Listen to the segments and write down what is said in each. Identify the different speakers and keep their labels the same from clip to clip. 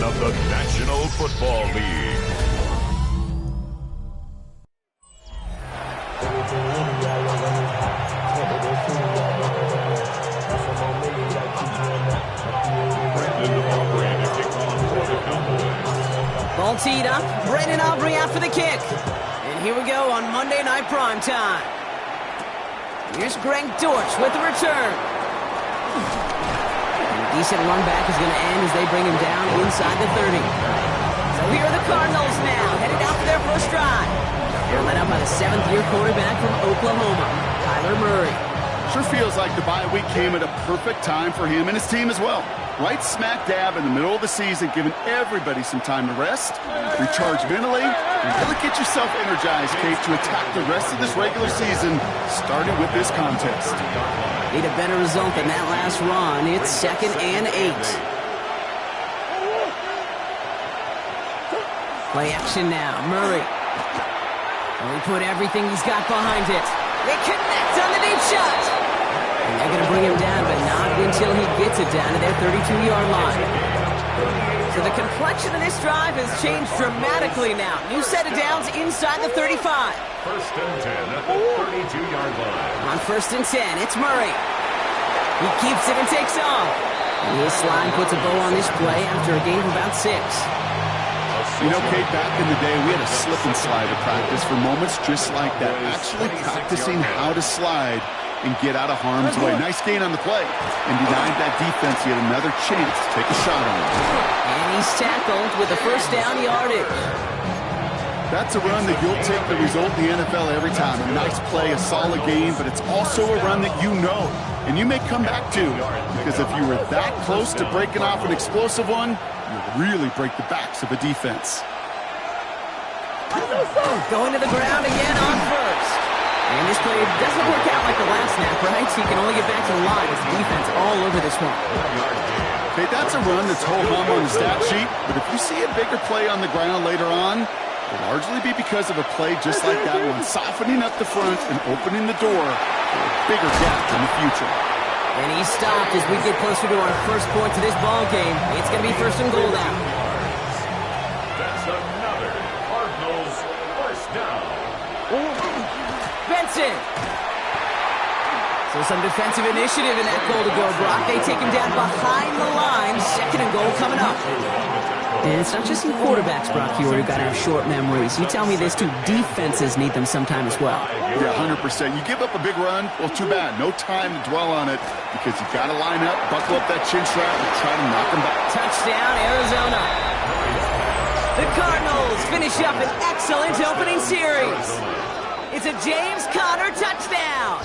Speaker 1: of the National Football League.
Speaker 2: Ball teed up. Brendan Aubrey after the kick. And here we go on Monday Night Primetime. Here's Greg Dortch with the return. And a decent run back is going to end as they bring him down inside the 30. So here are the Cardinals now, headed out for their first drive. They're led up by the seventh-year quarterback from Oklahoma, Kyler Murray.
Speaker 3: Sure feels like the bye week came at a perfect time for him and his team as well. Right smack dab in the middle of the season, giving everybody some time to rest, recharge mentally, and really get yourself energized, Kate, to attack the rest of this regular season, starting with this contest.
Speaker 2: Need a better result than that last run. It's 2nd and 8. Play action now. Murray. He put everything he's got behind it. They connect on the deep shot. And they're going to bring him down, but not until he gets it down to their 32-yard line. So the complexion of this drive has changed dramatically now. New set of downs inside the 35.
Speaker 1: First and 10 at the 32-yard line.
Speaker 2: On 1st and 10, it's Murray. He keeps it and takes off. And his slide puts a bow on this play after a gain of about 6.
Speaker 3: You know, Kate, back in the day, we had a slip and slide at practice for moments just like that. Actually practicing how to slide and get out of harm's way. Nice gain on the play. And denied that defense yet another chance to take a shot on him.
Speaker 2: And he's tackled with a first down yardage.
Speaker 3: That's a run that you'll take the result in the NFL every time. A nice play, a solid game, but it's also a run that you know. And you may come back to, because if you were that close to breaking off an explosive one, you really break the backs of a defense.
Speaker 2: Going to the ground again on first. And this play doesn't work out like the last snap, right? So he can only get back to the line with the defense all over this one.
Speaker 3: Okay, that's a run that's hold home on the stat sheet, but if you see a bigger play on the ground later on, it'll largely be because of a play just like that one, softening up the front and opening the door for a bigger gap in the future.
Speaker 2: And he's stopped as we get closer to our first point to this ball game. It's going to be 1st and goal now.
Speaker 1: That's another Cardinals first down.
Speaker 2: Benson. So some defensive initiative in that goal to go, Brock. They take him down behind the line. 2nd and goal coming up. And it's not just some quarterbacks, Brock, here who got to have short memories. You tell me this too, defenses need them sometime as well.
Speaker 3: Yeah, 100%. You give up a big run, well, too bad. No time to dwell on it because you got to line up, buckle up that chin strap, and try to knock them back.
Speaker 2: Touchdown, Arizona. The Cardinals finish up an excellent opening series. It's a James Conner touchdown.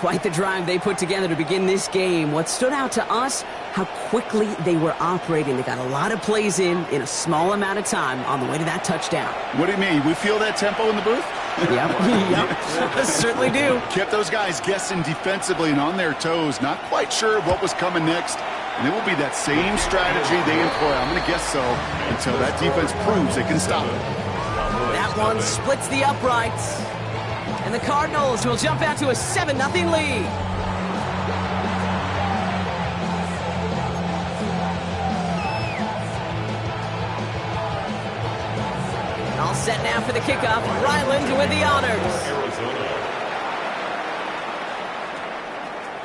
Speaker 2: Quite the drive they put together to begin this game. What stood out to us, how quickly they were operating. They got a lot of plays in a small amount of time on the way to that touchdown.
Speaker 3: What do you mean? We feel that tempo in the booth?
Speaker 2: Yep. Certainly do.
Speaker 3: Kept those guys guessing defensively and on their toes, not quite sure what was coming next. And it will be that same strategy they employ, I'm going to guess so, until that defense proves they can stop it.
Speaker 2: That one splits the uprights. And the Cardinals will jump out to a 7-0 lead. All set now for the kickoff. Ryland with the honors.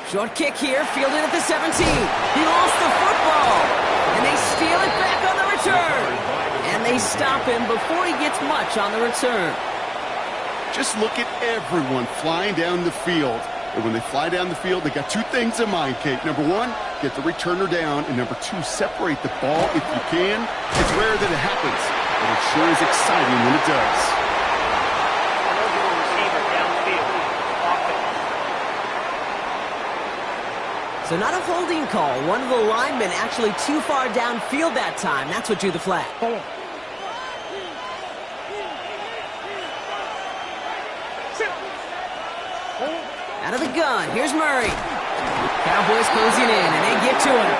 Speaker 2: Short kick here, fielded at the 17. He lost the football. And they steal it back on the return. And they stop him before he gets much on the return.
Speaker 3: Just look at everyone flying down the field. And when they fly down the field, they got two things in mind, Kate. Number one, get the returner down. And number two, separate the ball if you can. It's rare that it happens, but it sure is exciting when it does.
Speaker 2: So not a holding call. One of the linemen actually too far downfield that time. That's what drew the flag. Out of the gun, here's Murray. Cowboys closing in, and they get to him.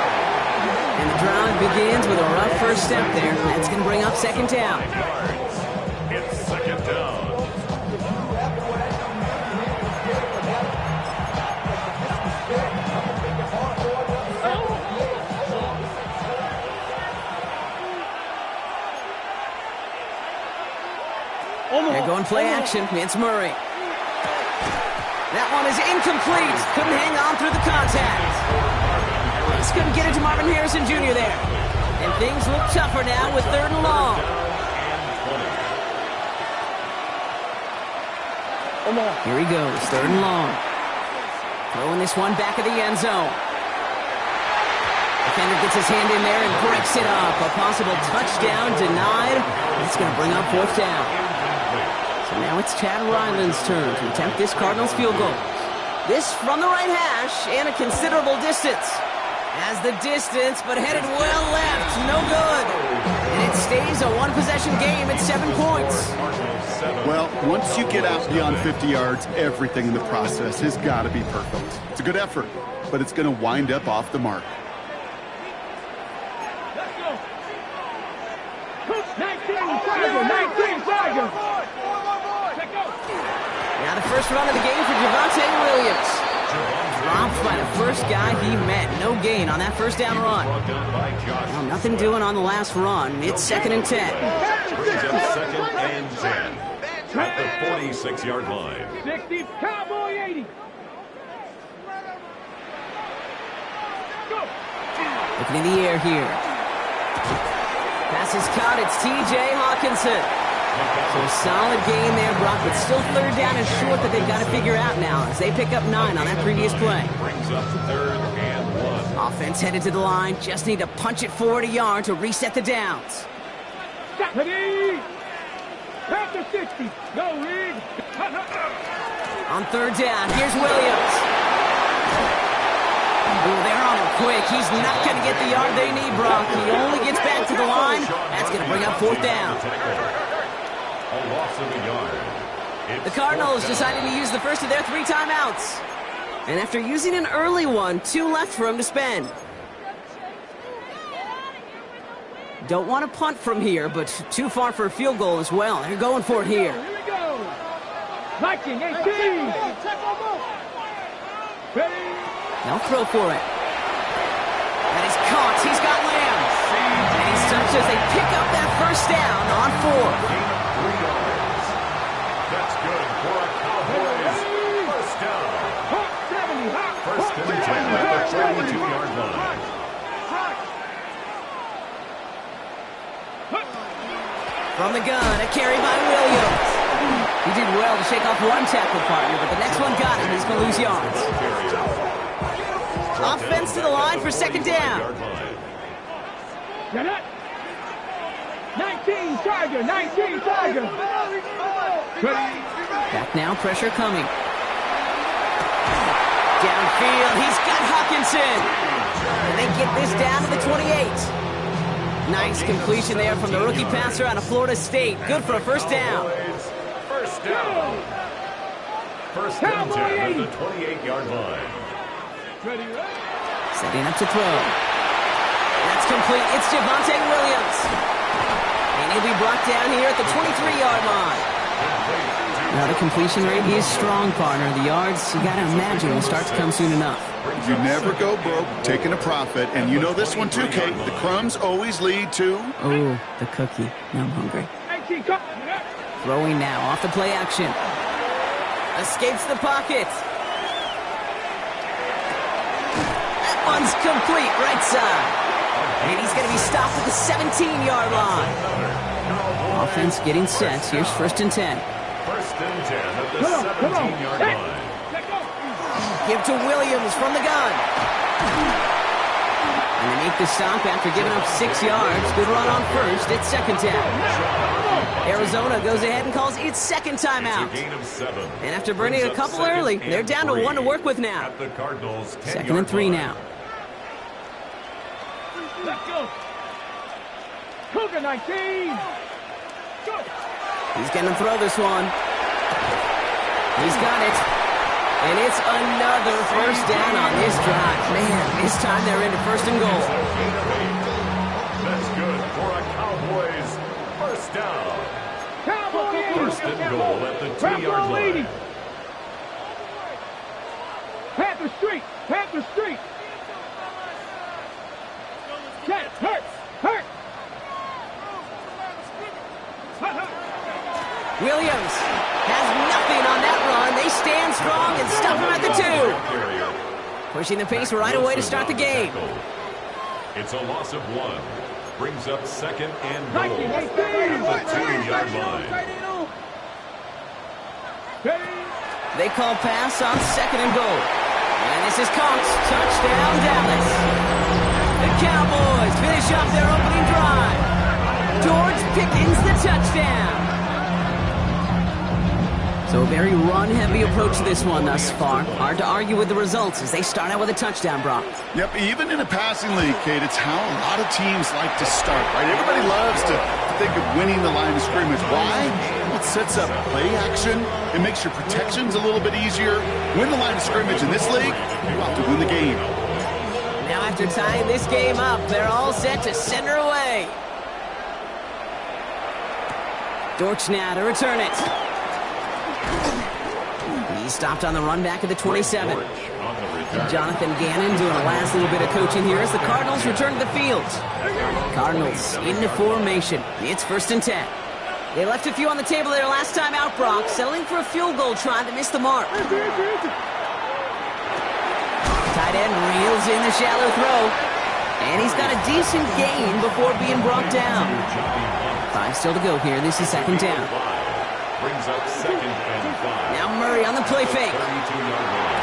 Speaker 2: And the drive begins with a rough first step there. That's going to bring up 2nd down.
Speaker 1: It's 2nd down.
Speaker 2: play action. It's Murray. That one is incomplete. Couldn't hang on through the contact. Just couldn't get it to Marvin Harrison Jr. there. And things look tougher now with 3rd and long. Here he goes, 3rd and long. Throwing this one back of the end zone. Defender gets his hand in there and breaks it up. A possible touchdown denied. It's going to bring up 4th down. So now it's Chad Ryland's turn to attempt this Cardinals field goal. This from the right hash and a considerable distance. Has the distance, but headed well left. No good. And it stays a one-possession game at 7 points.
Speaker 3: Well, once you get out beyond 50 yards, everything in the process has got to be perfect. It's a good effort, but it's going to wind up off the mark.
Speaker 2: Now the first run of the game for Javonte Williams. Dropped by the first guy he met. No gain on that first down run. Well, nothing doing on the last run. It's 2nd and 10.
Speaker 1: Brings up 2nd and 10 at the 46-yard line.
Speaker 4: 60, Cowboy 80.
Speaker 2: Looking in the air here. Pass is caught. It's T.J. Hawkinson. So a solid gain there, Brock, but still 3rd down and short that they've got to figure out now as they pick up 9 on that previous play.
Speaker 1: Brings up 3rd and 1.
Speaker 2: Offense headed to the line. Just need to punch it forward a yard to reset the downs.
Speaker 4: Ready? After 60. Go, Reed.
Speaker 2: On 3rd down, here's Williams. Ooh, they're on him quick. He's not going to get the yard they need, Brock. He only gets back to the line. That's going to bring up 4th down.
Speaker 1: A loss of a yard.
Speaker 2: The Cardinals decided to use the first of their 3 timeouts. And after using an early one, 2 left for him to spend. Don't want to punt from here, but too far for a field goal as well. They're going for it here.
Speaker 4: Here we go. Viking 18. Ready?
Speaker 2: They'll throw for it. And he's caught. He's got Lamb. And he's touched as they pick up that first down on 4th.
Speaker 1: 3 yards. That's good for a Cowboys first down. 1st and 10 at the 32-yard line.
Speaker 2: From the gun, a carry by Williams. He did well to shake off one tackle partner, but the next one got him. He's going to lose yards. Offense to the line for 2nd down.
Speaker 4: 19 Charger, 19 Charger.
Speaker 2: Back now, pressure coming. Downfield, he's got Hawkinson. And they get this down to the 28. Nice completion there from the rookie passer out of Florida State. Good for a first down.
Speaker 1: First down. 1st and 10 at the 28-yard line.
Speaker 2: Setting up to throw. That's complete. It's Javonte Williams. And he'll be brought down here at the 23-yard line. Now the completion rate is strong, partner. The yards, you got to imagine, will start to come soon enough.
Speaker 3: You never go broke taking a profit, and you know this one too, Kate. The crumbs always lead to...
Speaker 2: Oh, the cookie. Now I'm hungry. Throwing now off the play action. Escapes the pocket. That one's complete, right side. And he's going to be stopped at the 17-yard line. Offense getting set. Here's 1st and 10.
Speaker 1: 1st and 10 at the 17-yard line.
Speaker 2: Give to Williams from the gun. And they make the stop after giving up 6 yards. Good run on 1st. It's 2nd down. Arizona goes ahead and calls its 2nd timeout. And after burning a couple early, they're down to 1 to work with now. 2nd and 3 now.
Speaker 4: Let's go. Cougar 19. Go.
Speaker 2: He's going to throw this one. He's got it. And it's another first down on this drive. Man, this time they're into 1st and goal.
Speaker 1: That's good for a Cowboys first down.
Speaker 4: Cowboy
Speaker 1: 1st and goal at the 2-yard line.
Speaker 4: Panther Street. Panther Street. Check. Hurt.
Speaker 2: Williams Pushing the pace right away to start the game.
Speaker 1: It's a loss of 1. Brings up second and goal at the 2-yard line.
Speaker 2: They call pass on second and goal. And this is Cox. Touchdown, Dallas. The Cowboys finish off their opening drive. George Pickens the touchdown. So a very run-heavy approach to this one thus far. Hard to argue with the results as they start out with a touchdown, Brock.
Speaker 3: Yep, even in a passing league, Kate, it's how a lot of teams like to start, right? Everybody loves to think of winning the line of scrimmage. Why? It sets up play action. It makes your protections a little bit easier. Win the line of scrimmage in this league, you have to win the game.
Speaker 2: Now after tying this game up, they're all set to send her away. Dortch now to return it. He stopped on the run back at the 27. Jonathan Gannon doing a last little bit of coaching here as the Cardinals return to the field. Cardinals into formation. It's 1st and 10. They left a few on the table there last time out, Brock, settling for a field goal try that missed the mark. Tight end reels in the shallow throw. And he's got a decent gain before being brought down. 5 still to go here. This is 2nd down.
Speaker 1: Brings up 2nd and 5.
Speaker 2: Now Murray on the play fake.
Speaker 1: 32-yard line.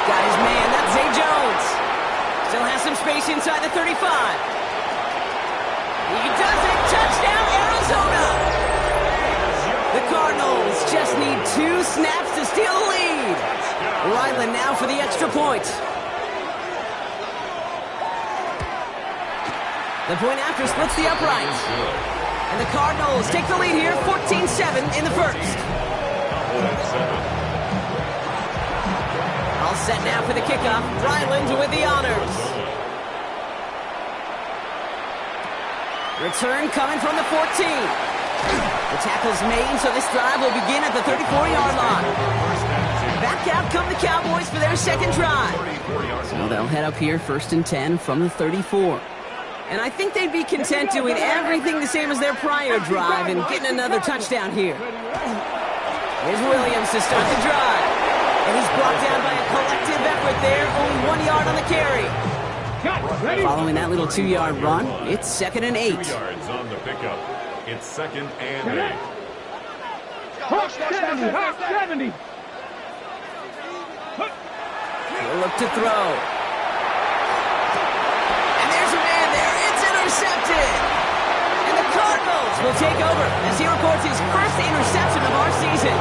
Speaker 2: Got his man. That's Zay Jones. Still has some space inside the 35. He does it. Touchdown, Arizona. The Cardinals just need 2 snaps to steal the lead. Ryland now for the extra point. The point after splits the uprights. And the Cardinals take the lead here, 14-7 in the first. All set now for the kickoff. Ryland with the honors. Return coming from the 14. The tackle's made, so this drive will begin at the 34-yard line. Back out come the Cowboys for their second drive. So they'll head up here, 1st and 10 from the 34. And I think they'd be content doing everything the same as their prior drive and getting another touchdown here. Here's Williams to start the drive. And he's brought down by a collective effort there, only 1 yard on the carry. Following that little 2-yard run, it's 2nd and 8.
Speaker 1: 3 yards on the pickup. It's 2nd and 8.
Speaker 4: Hawk 70, Hawk 70.
Speaker 2: He'll look to throw. Intercepted. And the Cardinals will take over as he records his first interception of our season.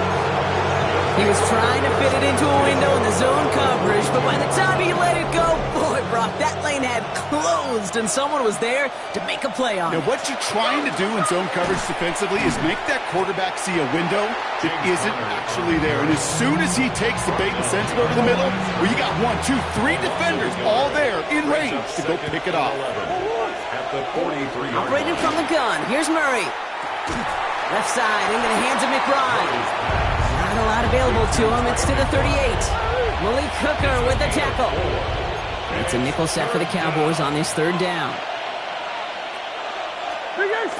Speaker 2: He was trying to fit it into a window in the zone coverage, but by the time he let it go, boy, Brock, that lane had closed and someone was there to make a play on it.
Speaker 3: Now, what you're trying to do in zone coverage defensively is make that quarterback see a window that isn't actually there. And as soon as he takes the bait and sends it over the middle, where you got 1, 2, 3 defenders all there in range to go pick it off.
Speaker 1: At the 43-yard
Speaker 2: Operating from the gun, here's Murray. Left side into the hands of McBride. Not a lot available to him. It's to the 38. Malik Hooker with the tackle. It's a nickel set for the Cowboys on this 3rd down.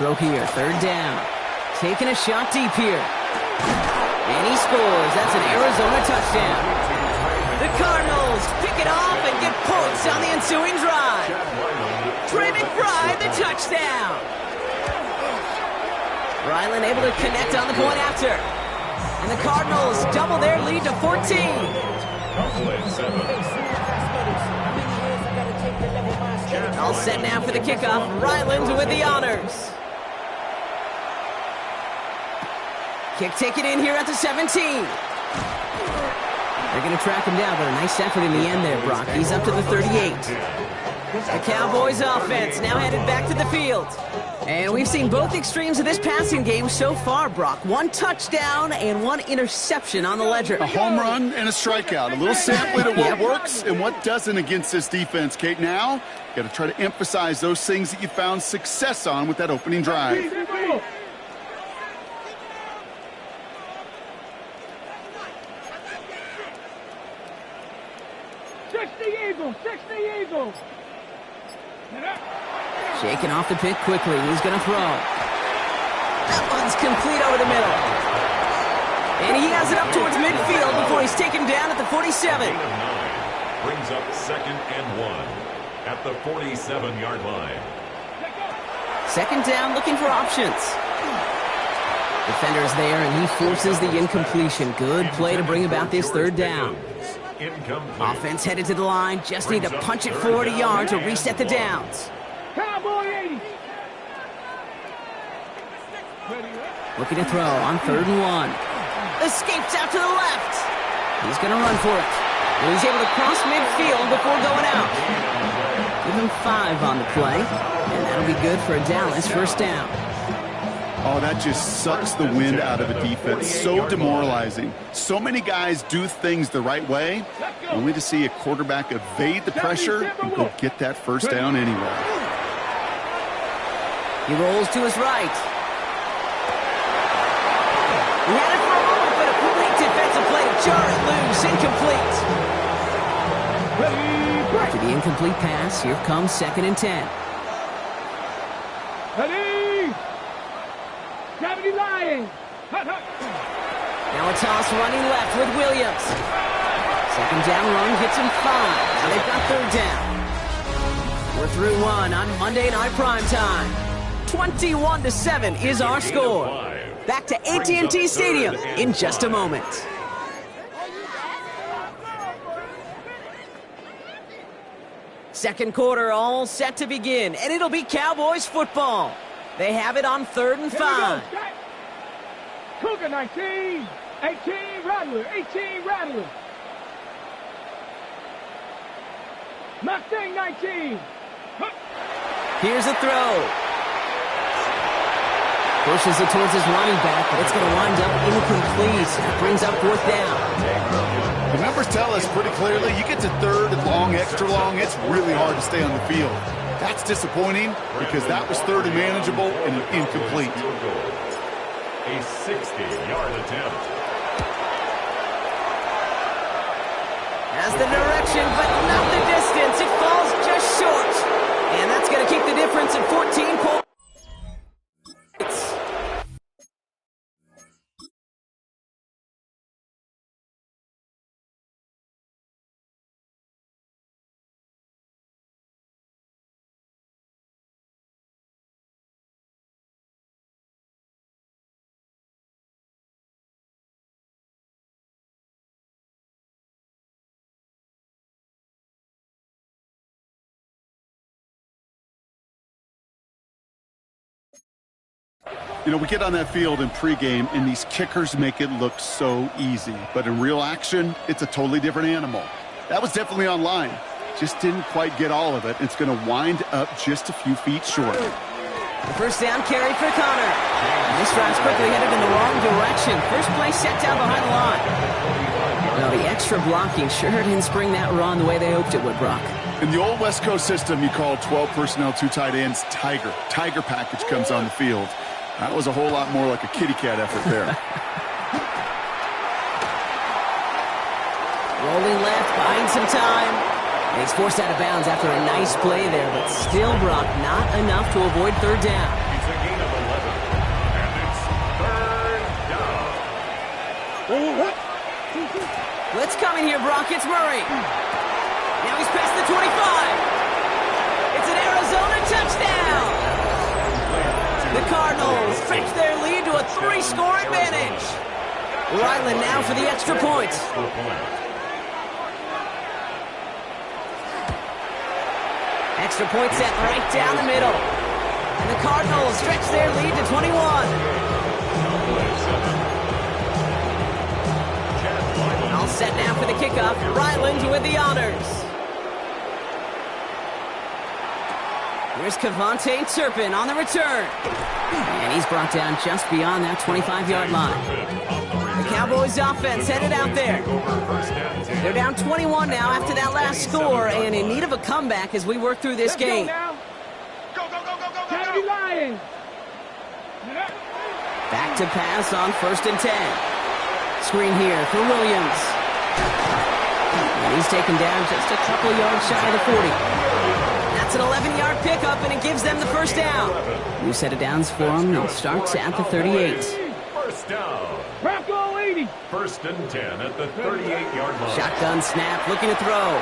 Speaker 2: Throw here, 3rd down. Taking a shot deep here. And he scores. That's an Arizona touchdown. The Cardinals pick it off and get points on the ensuing drive. Trey McBride, the touchdown. Ryland able to connect on the point after. And the Cardinals double their lead to 14. All set now for the kickoff. Ryland with the honors. Kick taken in here at the 17. They're going to track him down, but a nice effort in the end there, Brock. He's up to the 38. The Cowboys offense now headed back to the field. And we've seen both extremes of this passing game so far, Brock. 1 touchdown and 1 interception on the ledger.
Speaker 3: A home run and a strikeout. A little sampling of what works and what doesn't against this defense, Kate. Now, you got to try to emphasize those things that you found success on with that opening drive.
Speaker 2: Shaking off the pick quickly. He's going to throw. That one's complete over the middle. And he has it up towards midfield before he's taken down at the 47.
Speaker 1: Brings up 2nd and 1 at the 47-yard line.
Speaker 2: 2nd down, looking for options. Defender's there, and he forces the incompletion. Good play to bring about this 3rd down. Offense headed to the line. Just need to punch it forward a yard to reset the downs.
Speaker 4: Cowboy 80.
Speaker 2: Looking to throw on 3rd and 1. Escapes out to the left. He's going to run for it. And he's able to cross midfield before going out. Give him 5 on the play, and that'll be good for a Dallas 1st down.
Speaker 3: Oh, that just sucks the wind out of a defense. So demoralizing. So many guys do things the right way, only to see a quarterback evade the pressure and go get that 1st down anyway.
Speaker 2: He rolls to his right. He had it for a moment, but a great defensive play to jar it loose. Incomplete. After the incomplete pass, here comes 2nd and 10.
Speaker 4: Ready. Gravity lying.
Speaker 2: Now a toss running left with Williams. 2nd down run gets him 5. Now they've got 3rd down. We're through 1 on Monday Night Primetime. 21-7 is our score. Back to AT&T Stadium in just a moment. Second quarter all set to begin, and it'll be Cowboys football. They have it on 3rd and 5.
Speaker 4: Cougar 19, 18 Rattler, 18 Rattler. Mustang 19.
Speaker 2: Here's a throw. Pushes it towards his running back, but it's going to wind up incomplete. That brings up 4th down.
Speaker 3: The numbers tell us pretty clearly, you get to 3rd and long, extra long, it's really hard to stay on the field. That's disappointing because that was 3rd and manageable and an incomplete.
Speaker 1: A 60-yard attempt.
Speaker 2: Has the direction, but not the distance. It falls just short. And that's going to keep the difference at 14 points.
Speaker 3: You know, we get on that field in pregame, and these kickers make it look so easy. But in real action, it's a totally different animal. That was definitely on line. Just didn't quite get all of it. It's going to wind up just a few feet short.
Speaker 2: The 1st down carry for Connor. This drive's quickly headed in the wrong direction. First play set down behind the line. Well, the extra blocking sure didn't spring that run the way they hoped it would, Brock.
Speaker 3: In the old West Coast system, you call 12 personnel, 2 tight ends, Tiger. Tiger package comes on the field. That was a whole lot more like a kitty cat effort there.
Speaker 2: Rolling left, buying some time. And he's forced out of bounds after a nice play there, but still, Brock, not enough to avoid 3rd down.
Speaker 1: It's a gain of 11, and it's 3rd down.
Speaker 2: Blitz coming here, Brock. It's Murray. Now he's past the 25. It's an Arizona touchdown. The Cardinals stretch their lead to a 3-score advantage. Ryland now for the extra point. Extra point set right down the middle. And the Cardinals stretch their lead to 21. All set now for the kickoff. Ryland with the honors. Here's Kevontae Turpin on the return. And he's brought down just beyond that 25-yard line. The Cowboys offense headed out there. They're down 21 now after that last score and in need of a comeback as we work through this game.
Speaker 4: Gravity lying.
Speaker 2: Back to pass on 1st and 10. Screen here for Williams. And he's taken down just a couple yards shy of the 40. That's an 11-yard pickup, and it gives them the 1st down. New set of downs for them. They'll start at the 38.
Speaker 1: 1st down.
Speaker 4: Bronco 80.
Speaker 1: 1st and 10 at the 38-yard line.
Speaker 2: Shotgun snap, looking to throw.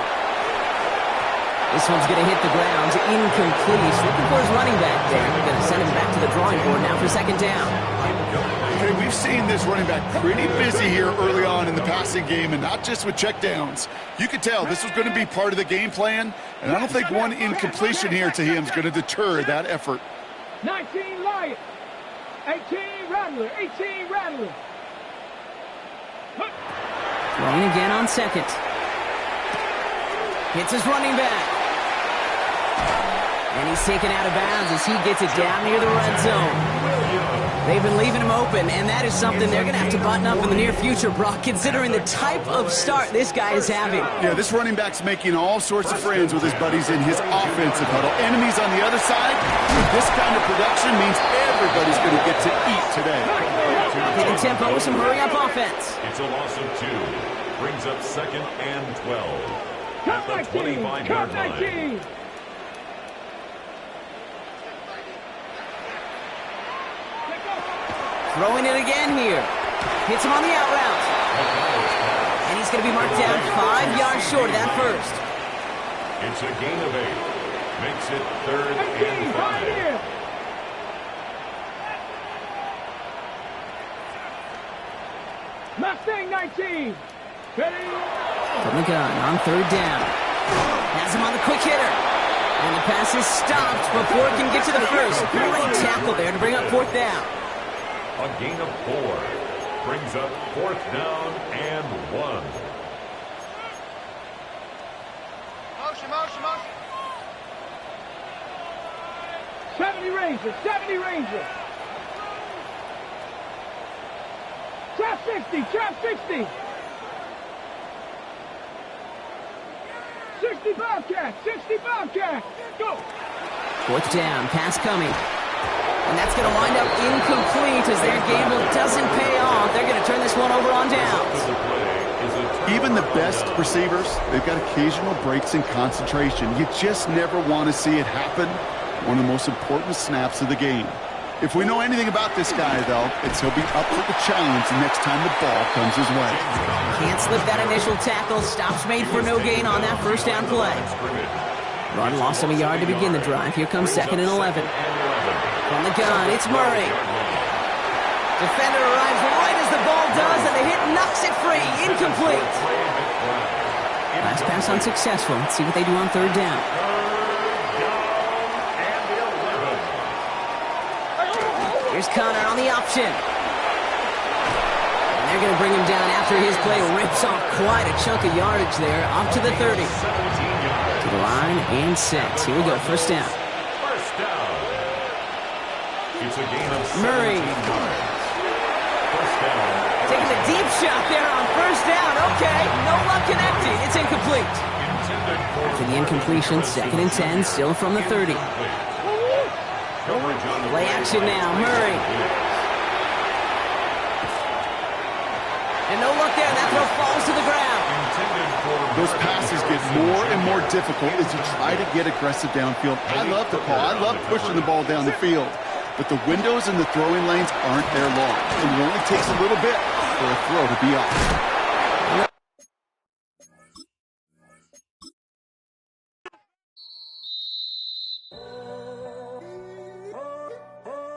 Speaker 2: This one's going to hit the ground. Incomplete. He's looking for his running back there. We're going to send him back to the drawing board now for second down.
Speaker 3: Okay, we've seen this running back pretty busy here early on in the passing game, and not just with checkdowns. You could tell this was going to be part of the game plan, and I don't think one incompletion here to him is going to deter that effort.
Speaker 4: 19 Lions. 18 Rattler. 18 Rattler.
Speaker 2: Throwing again on second. Hits his running back. And he's taken out of bounds as he gets it down near the red zone. They've been leaving him open, and that is something they're going to have to button up in the near future, Brock, considering the type of start this guy is having.
Speaker 3: Yeah, this running back's making all sorts of friends with his buddies in his offensive huddle. Enemies on the other side, with this kind of production means everybody's going to get to eat today.
Speaker 2: Getting tempo with some hurry-up offense.
Speaker 1: It's a loss of 2. Brings up second and 12. At
Speaker 4: Cut
Speaker 1: the
Speaker 4: 19.
Speaker 1: 25-yard
Speaker 4: Cut
Speaker 1: line.
Speaker 4: 19.
Speaker 2: Throwing it again here. Hits him on the out route. And he's going to be marked down 5 yards short of that first.
Speaker 1: It's a gain of 8. Makes it third
Speaker 4: 18.
Speaker 1: and 5.
Speaker 4: Here. Mustang 19. Ready?
Speaker 2: From the gun on third down. Has him on the quick hitter. And the pass is stopped before it can get to the first. Great tackle there to bring up fourth down.
Speaker 1: A gain of 4. Brings up fourth down and 1.
Speaker 5: Motion.
Speaker 4: 70 Ranger. 70 Ranger. Trap 60. Trap 60. 60 Bobcat. 60 Bobcat. Go.
Speaker 2: Fourth down, pass coming. And that's going to wind up incomplete as their gamble doesn't pay off. They're going to turn this one over on downs.
Speaker 3: Even the best receivers, they've got occasional breaks in concentration. You just never want to see it happen. One of the most important snaps of the game. If we know anything about this guy, though, it's he'll be up for the challenge the next time the ball comes his way.
Speaker 2: Can't slip that initial tackle. Stops made for no gain on that first down play. Run lost him a yard to begin the drive. Here comes second and 11. From the gun, it's Murray. Defender arrives right as the ball does, and the hit knocks it free. Incomplete. Last pass unsuccessful. Let's see what they do on third down. Here's Connor on the option. And they're going to bring him down after his play rips off quite a chunk of yardage there. Off to the 30. To the line and set. Here we go, first down.
Speaker 1: First down. It's a gain of 17
Speaker 2: Murray.
Speaker 1: yards. First down.
Speaker 2: Taking the deep shot there on first down. Okay, no luck connecting. It's incomplete. After the incompletion, second and 10, still from the 30. Play action now, Murray. And no luck there, that throw falls to the ground.
Speaker 3: Those passes get more and more difficult as you try to get aggressive downfield. I love the call. I love pushing the ball down the field. But the windows in the throwing lanes aren't there long. It only takes a little bit for a throw to be off.